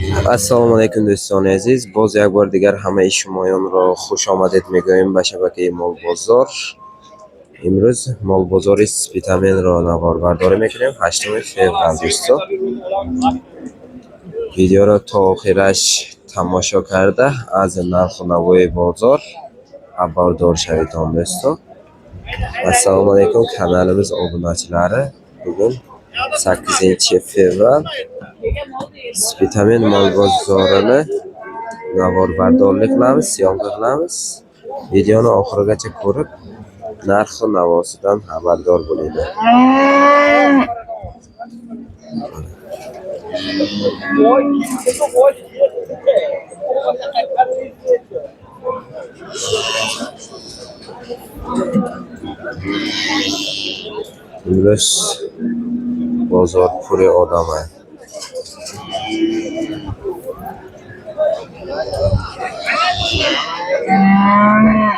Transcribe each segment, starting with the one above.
assalomu alaykum do'stoni aziz. Boz یک بار دیگر همه شمایان را خوش آمدید میگویم به شبکه مال بازار. امروز مال بازار سپیتامین را نوار برداری میکنیم 8 فوریه دوستان. ویدیو را تا آخرش تماشا کرده از نرخ و نوای بازار خبردار شوید دوستان. assalomu alaykum kanalimiz obunachilari. Bugun 8 fevral Spitamin mol bozorini navarbardorlik qilamiz, syomka qilamiz. Videoni oxirigacha ko'rib, narx va navosidan xabardor bo'linglar. Imro'z bozor puri odamı.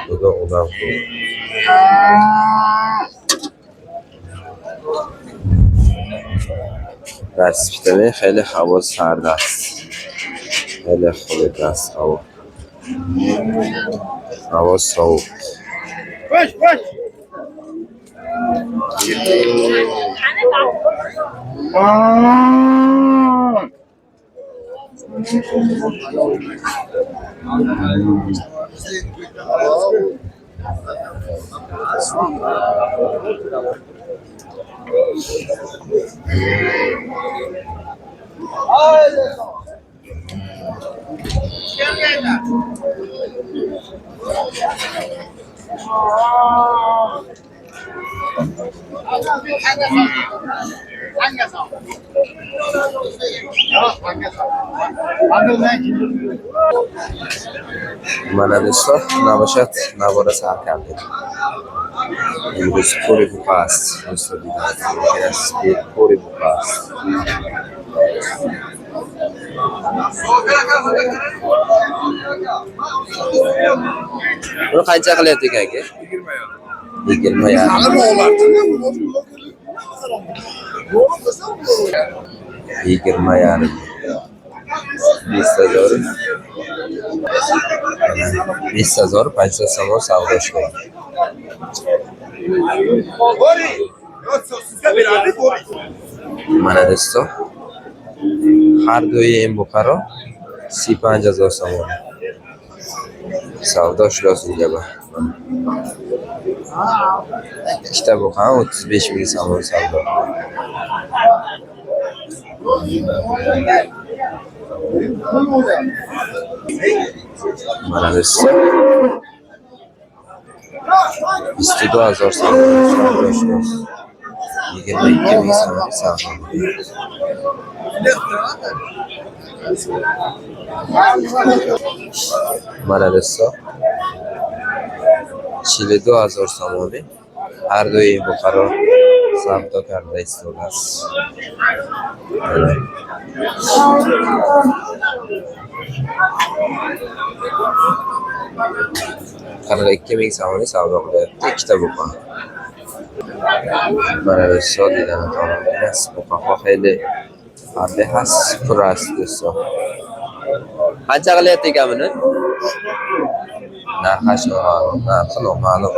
Bu da odam. در سپیتامین خیلی هوا سرد است. خیلی خنک است هوا. هوا سوق. Mana do'stlar, navoshat navora sar kardek. Imro'z puri past, do'stlar deydi. Puri past. Buni qancha qilyapti aka? 20 ya. 20 yarim. 20,000. 20,000 500 so'm savdo shudi. Mana do'stlar. Har do'yi این بخارا 35,000 so'm. Savdo shurasi deydi. ikkita buqa 35,000 so'm savdo. Mana do'stlar. 22,000 so'm savdo shurasi. 22,000 so'm savdo. Mana do'stlar. 42,000 so'm. Har do'yi Buxoro savdo karda istogas. 42,000 so'm savdo qilyapti ikkita buqa. Mana do'stlar degan tomonimiz buqa xeyli xardi has puras do'stlar. Qancha qilyapti ekan buni? Narxi noma'lum.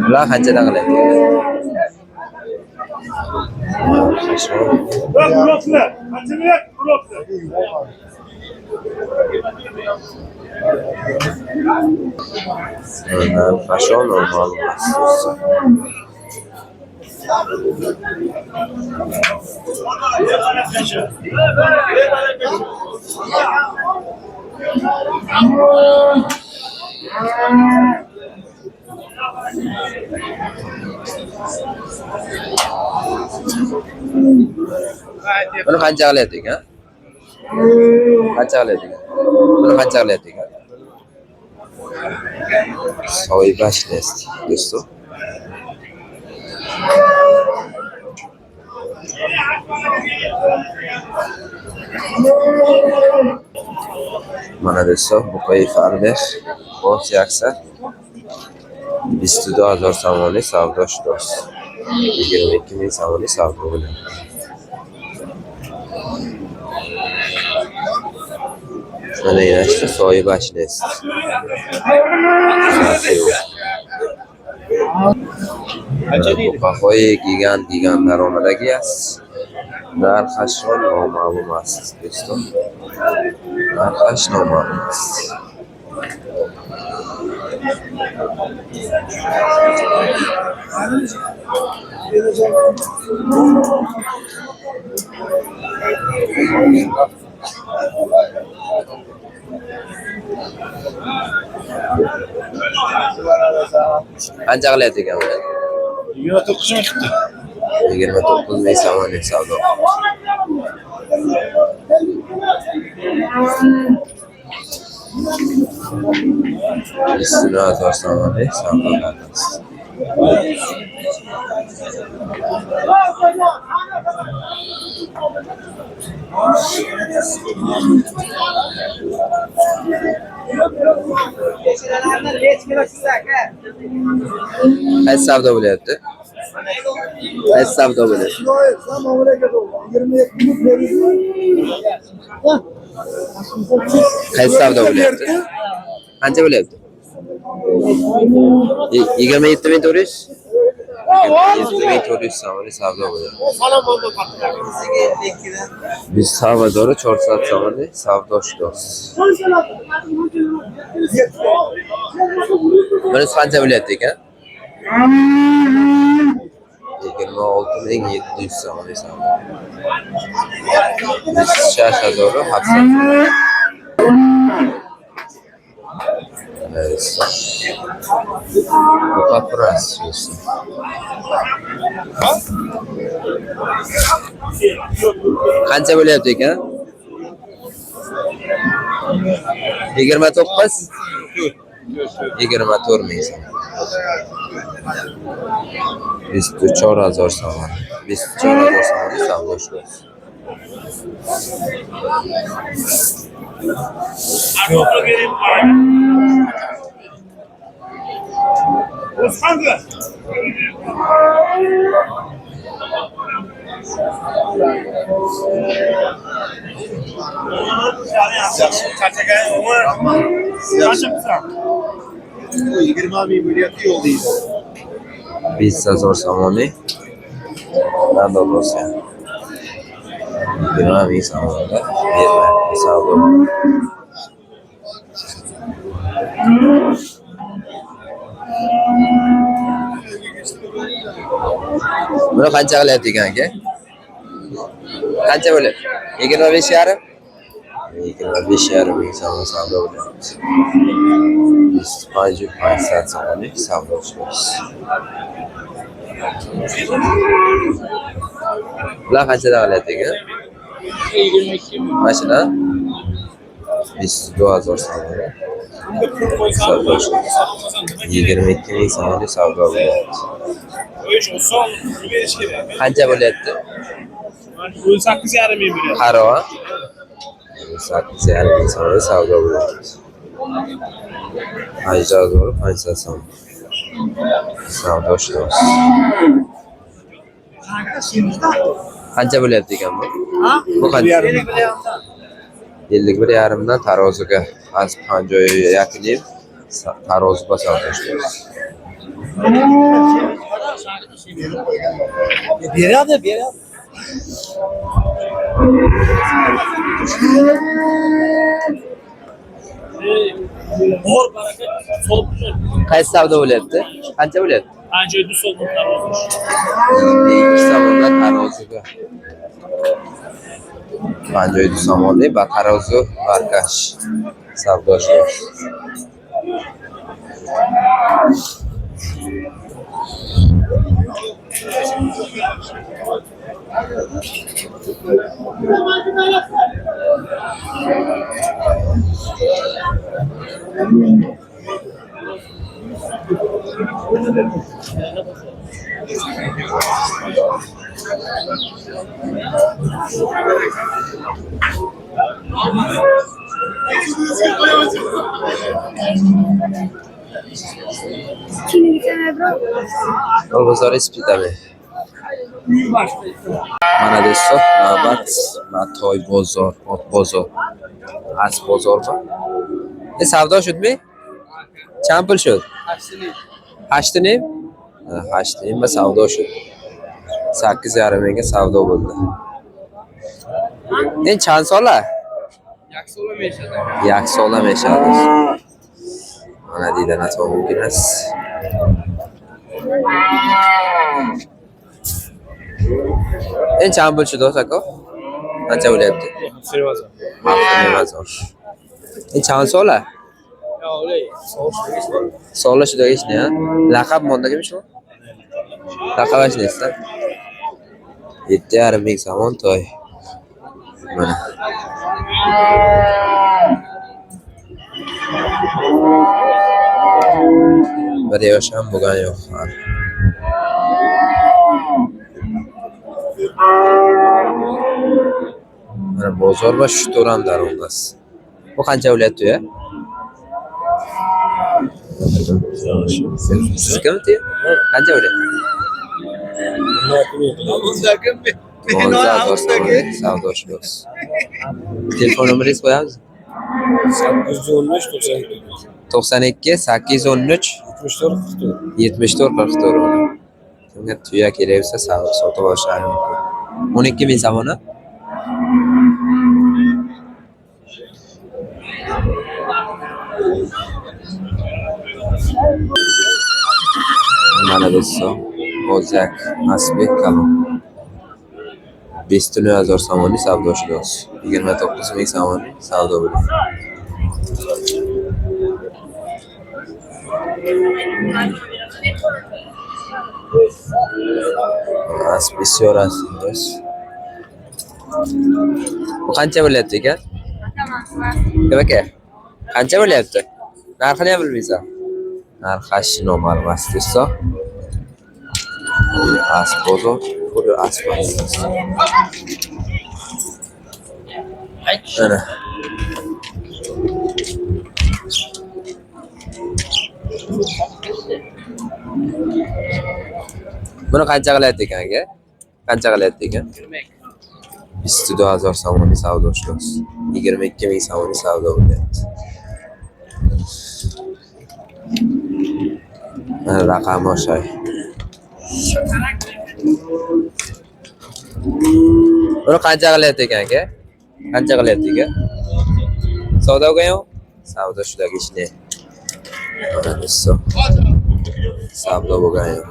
Bular qanchadan qilyapti? Fashion normal است. Bunu qancha qilyapti aka? Qancha qilyapti? Buni qancha qilyapti aka? Soybash nest, do'stlar. Mana do'stlar, buqay farbex boz yaksa 22,000 so'mlik savdo shudasi. 22.000 somoni savdo bo'ladi. Mana yana soybash nest. Bu qahvoyi gigant daromadagi است. narxashon noma'lum است do'stlar. Narxash noma'lum است. Qancha qilyapti ekan buni? 29 ming chiqdi. 29.000 somoni savdo. Üstüne atarsan abi savdo qilarsiz. Qaysi savdo bo'lyapti? Qaysi savdo bo'lyapti? Qaysi savdo bo'lyapti? Qancha bo'lyapti? 27.400? 27.400 somoni savdo bo'lyapti. Biz savdori 400 somoni savdo qilamiz. Bunisi qancha bo'lyapti ekan? 26.700 somoni savdo. Biz shashadori hafsa. Bu papras. Qancha bo'lyapti ekan? 29. 24 ming so'm. 24,000 so'm. 24,000 so'm savdo qilamiz. Biz sazor somoni qanday bo'lsa 20.000 so'mda bermayapti savdo. Buni qancha qilyapti ekan aka? Qancha bo'lyapti? 25,5? 25,5 ming so'm savdo bo'lyapti. Biz 50 so'mni savdo qilamiz. Bular qanchada qilyapti ekan? 22 ming. Mashina 22,000 so'mni savdo qilamiz. 22 ming so'mni savdo bo'lyapti. Qancha bo'lyapti? 18,5 ming bo'lyapti. Qaro. 18,5 ming so'mni savdo bo'lyapti. Ajdodor 50 so'm. Savdo qilamiz. Qancha bo'lyapti ekan bu? Bu qancha? 51,5 dan taroziga az 50 yaqin taroziga savdo qilamiz. Beradi. Bor baraka solib qo'ydi. Qaysi savdo bo'lyapti? Qancha bo'lyapti? Ancha yuz so'mdan tarozi. 2 so'mda taroziga. 57 so'mli va tarozi markash savdo qilamiz. Bozor ispitami. Mana do'stlar, navbat Matoy bozor, ot bozor, asp bozor va savdo shudmi? Chand pul shud? 8 nim? 8 nim va savdo shud. 8,5 mingga savdo bo'ldi. Ne chand sola? Yaksola meshadi. Mana deydi nato mumkin emas. En chand pul shud aka? Qancha bo'lyapti? Mazor. En chand sola? Sola shud ishni, ha? Laqab mondagimi shu? Laqab ishnesa. 7,5 ming somon to'y. Mana. Bir yosh ham bo'lgan yo'q. Mana bozor va shu to'ram daromas. Bu qancha bo'lyapti ya? Sizga qancha bo'lyapti? Savdo shundos. Telefon nomeringiz qo'yamiz? 92 813 74 44. Kimga tuya kerak bo'lsa sotib olishlari mumkin. 12 ming somoni. Mana do'stlar, Bozak Asbek kalon. 5,000 somonni savdo shundos. 29 ming somonni savdo bo'ldi. Asbisiyor aslında. Bu qancha bo'lyapti ekan? Nima aka? Qancha bo'lyapti? Narxini ham bilmaysan. Narxi noma'lum do'stlar. Asbozo, puli asbozo. Mana. Buni qancha qilyapti ekan aka? Qancha qilyapti ekan? 22,000 somonni savdo shundos. 22 ming somonni savdo bo'lyapti. Mana raqam o'shay. Buni qancha qilyapti ekan aka? Qancha qilyapti aka? Savdo bo'lgan-ku? Savdo shudagi ishni. Mana do'stlar. Savdo bo'lgan-ku.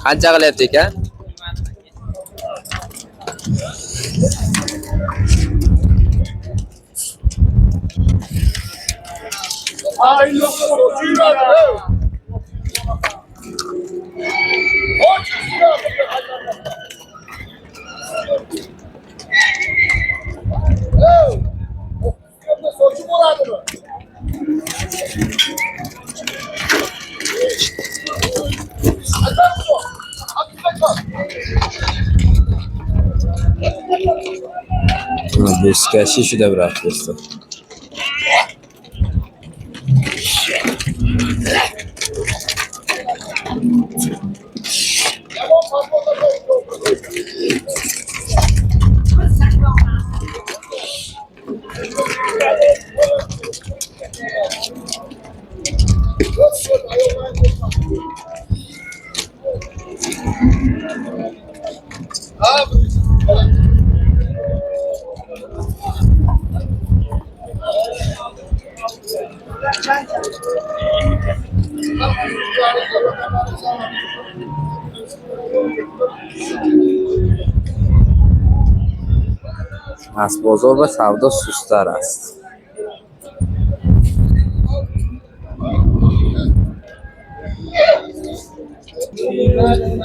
Qancha qilyapti ekan? Beşiktaş'ı şu da bırakmıştı. Asbozor va savdo sustar است.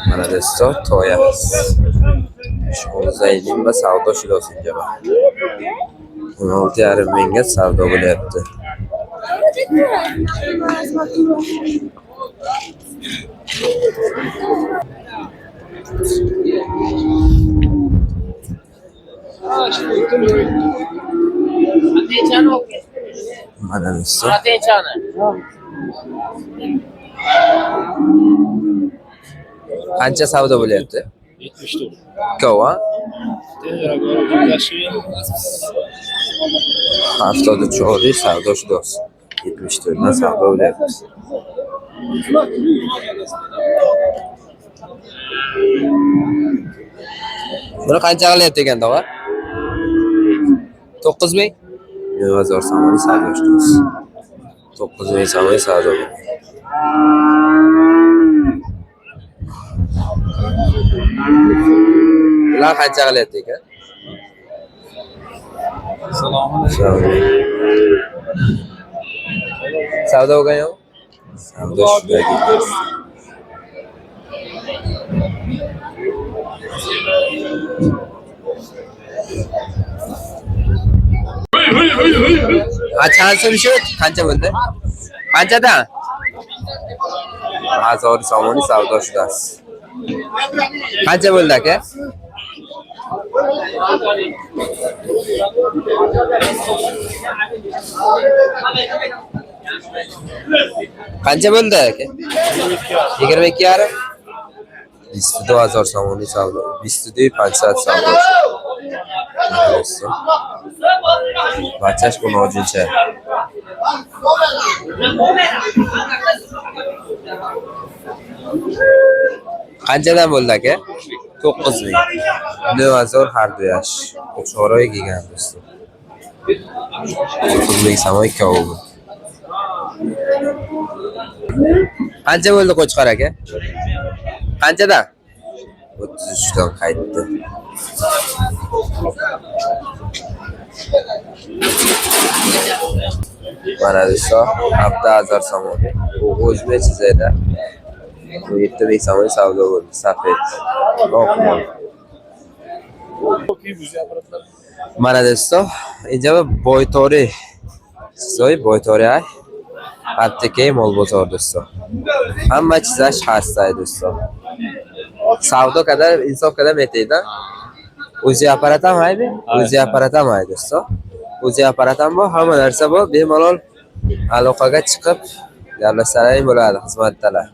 Mana do'stlar, to'y است. 16 va savdo shundos inja bor. 16,5 mingga savdo bo'lyapti. Mana do'stlar. Qancha savdo bo'lyapti? 74. Ikkovi, ha? Yaşı Haftada chori savdo shudasi. 74 dan savdo bo'lyapti. Buni qancha qilyapti ekan tovar? 9000? Bozor samoni savdo shudasi. 9000 samoni savdo. Bular qancha qilyapti ekan? Savdo bo'lgan yo'q? Savdo shudagi. Qancha shu? Qancha bo'ldi? Qanchadan? Bozor samoni savdo shudasi. Qancha bo'ldi aka? Qancha bo'ldi aka? 22 yarim. 22000 somonni savdo. 250 savdo. Bachash buni ojincha. Qanchadan bo'ldi aka? 9000. Bozor har du yash. Qo'shoroy kelgan do'stlar. 9000 samo ikkovi. Qancha bo'ldi qo'chqor aka? Qanchadan? 33 dan qaytdi. Mana do'stlar, 7000 samo. O'zbek chizayda. 7000 samo savdo bo'ldi. Safed. Oqmol. Mana do'stlar, endi Boytori. So'y Boytori ay. Apteka mol bozor do'stlar. Hamma chizash xastay do'stlar. Savdo kadar insof kadar metaydi. O'zi apparat ham haydi. O'zi apparat ham haydi do'stlar. O'zi apparat ham bor, hamma narsa bor. Bemalol aloqaga chiqib gaplashsalaring bo'ladi xizmatdalar.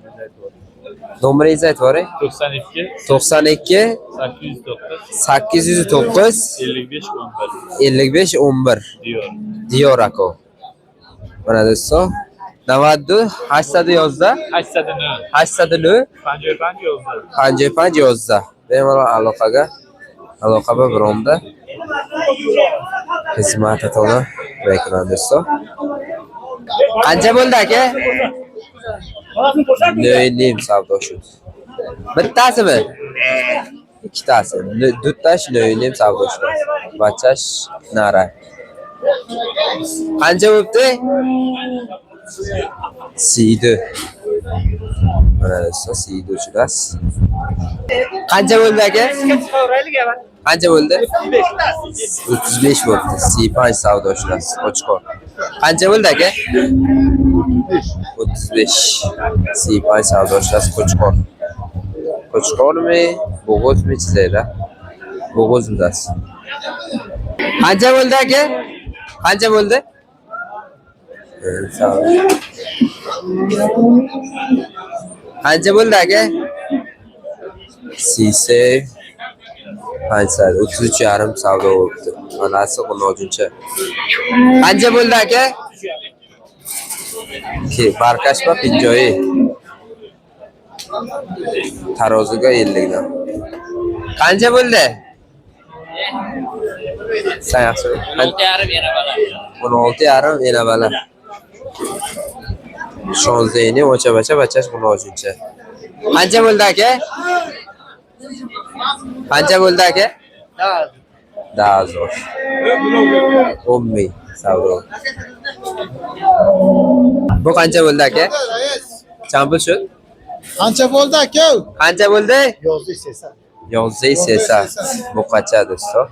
Nomeringizni aytib boring. 92 809 55 11 Diyor aka. Mana do'stlar, 92 810 809 55 11 bemalol aloqa bironda xizmat etadi ekran do'stlar. Qancha bo'ldi aka? Neyim savdo shu. Bittasimi? Ikkitasi. Duttash neyim savdo shu. Bachash nara. Qancha bo'ldi? Siydi. Mana do'stlar, siydi shulas. Qancha bo'ldi aka? Qancha bo'ldi? 35 bo'ldi. Siypay savdo shulas. Qo'chqor. Qancha bo'ldi aka? 35. Siypay savdo shulas qo'chqor. Qo'chqormi? Bo'g'ozmi chizayda? Bo'g'oz bidas. Qancha bo'ldi aka? Qancha bo'ldi? Qancha bo'ldi aka? Siyse 33 yarim savdo bo'ldi. Manasi qonojuncha. Qancha bo'ldi aka? Ki barkashma pinjoyi. Taroziga 50 dan. Qancha bo'ldi? Sen yaxshi. 16 yarim yana bala. Shonzeyni ocha-bacha bachash qonojuncha. Qancha bo'ldi aka? Qancha bo'ldi aka? 10,000. 10,000 savdo. Bu qancha bo'ldi aka? Champul shu. Qancha bo'ldi aka? Qancha bo'ldi? Yozdi sesa. Bu qancha do'stlar?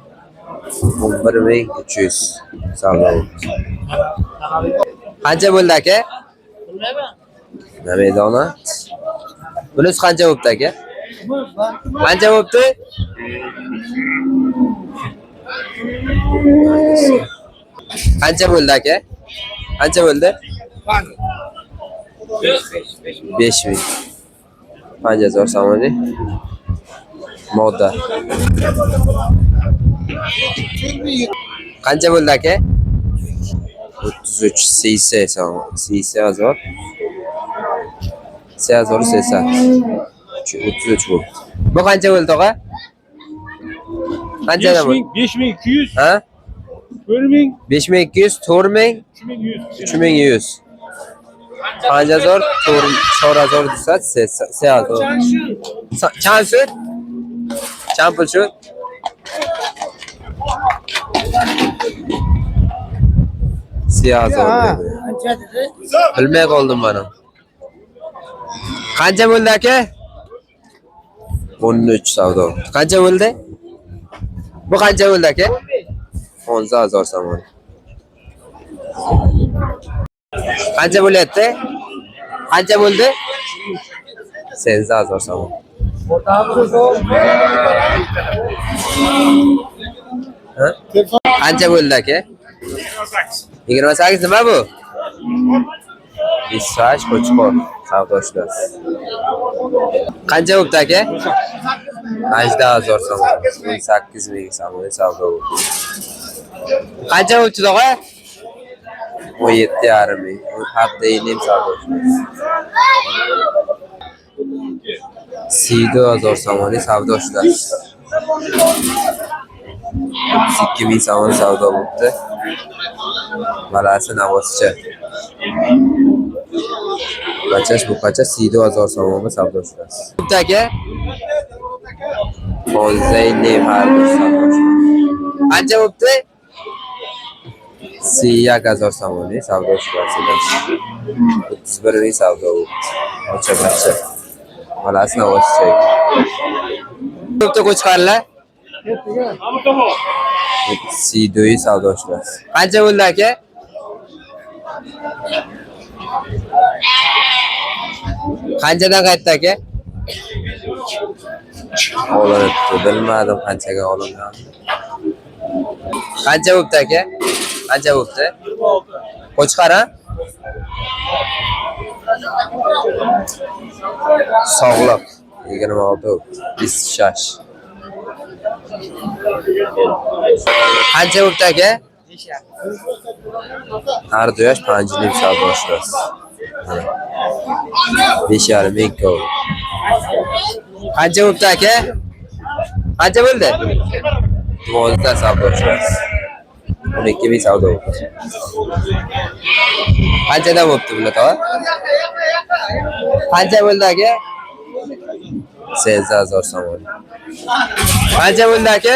11300 savdo. Qancha bo'ldi aka? Namedona. Bunisi qancha bo'ldi aka? Qancha bo'ldi? Qancha bo'ldi aka? Qancha bo'ldi? 5000. 5000 somoni. Modda. Qancha bo'ldi aka? 33 cc somon. Cc azor. Cc azor cc. 33 bo'ldi. Bu qancha bo'ldi tog'a? Qanchadan bo'ldi? 5200, Ha? 4000, 5200, 4000, 3100. 3100. 5000, 4000 desa, 3000. Chand shu? Chand pul shu? Siyazor. Bilmay qoldim mana. Qancha bo'ldi aka? 13 savdo. Qancha bo'ldi? Bu qancha bo'ldi aka? 11000 somon. Qancha bo'lyapti? Qancha bo'ldi? 10000 somon. Ha? Qancha bo'ldi aka? 28 nima bu? 28 qo'chqor savdo ishlasi. Qancha bo'ldi aka? 18000 somon. 18000 somon savdo bo'ldi. Qancha bo'ldi tog'a? 17,5 ming. Hafta inim savdo ishlasi. 3000 somon savdo ishlasi. 2000 somon savdo bo'ldi. Balasi navoscha. Qachash bu qacha 3000 somonga savdo ishlasi. Bitta aka 11,5 har bir savdo. Qancha bo'ldi? 1000 somon savdo ishlasi. 31 ming savdo bo'ldi. Ocha qacha. Balasi navoscha. Bitta qo'chqarlar. Sidoyi savdo ishlasi. Qancha bo'ldi aka? Qanchadan qaytdi aka? Olinibdi. Bilmadim qanchaga olingan. Qancha bo'ldi aka? Qancha bo'ldi? Qo'chqara? Sog'liq 26. Bishash. Qancha bo'ldi aka? Har duyash 5 ming savdo ishlasi. 5,5 ming ko'p. Qancha bo'ldi aka? Qancha bo'ldi? 12 savdo ishlasi. 12 ming savdo bo'ldi. Qanchadan bo'ldi bular tog'a? Qancha bo'ldi aka? 10000 somon. Qancha bo'ldi aka?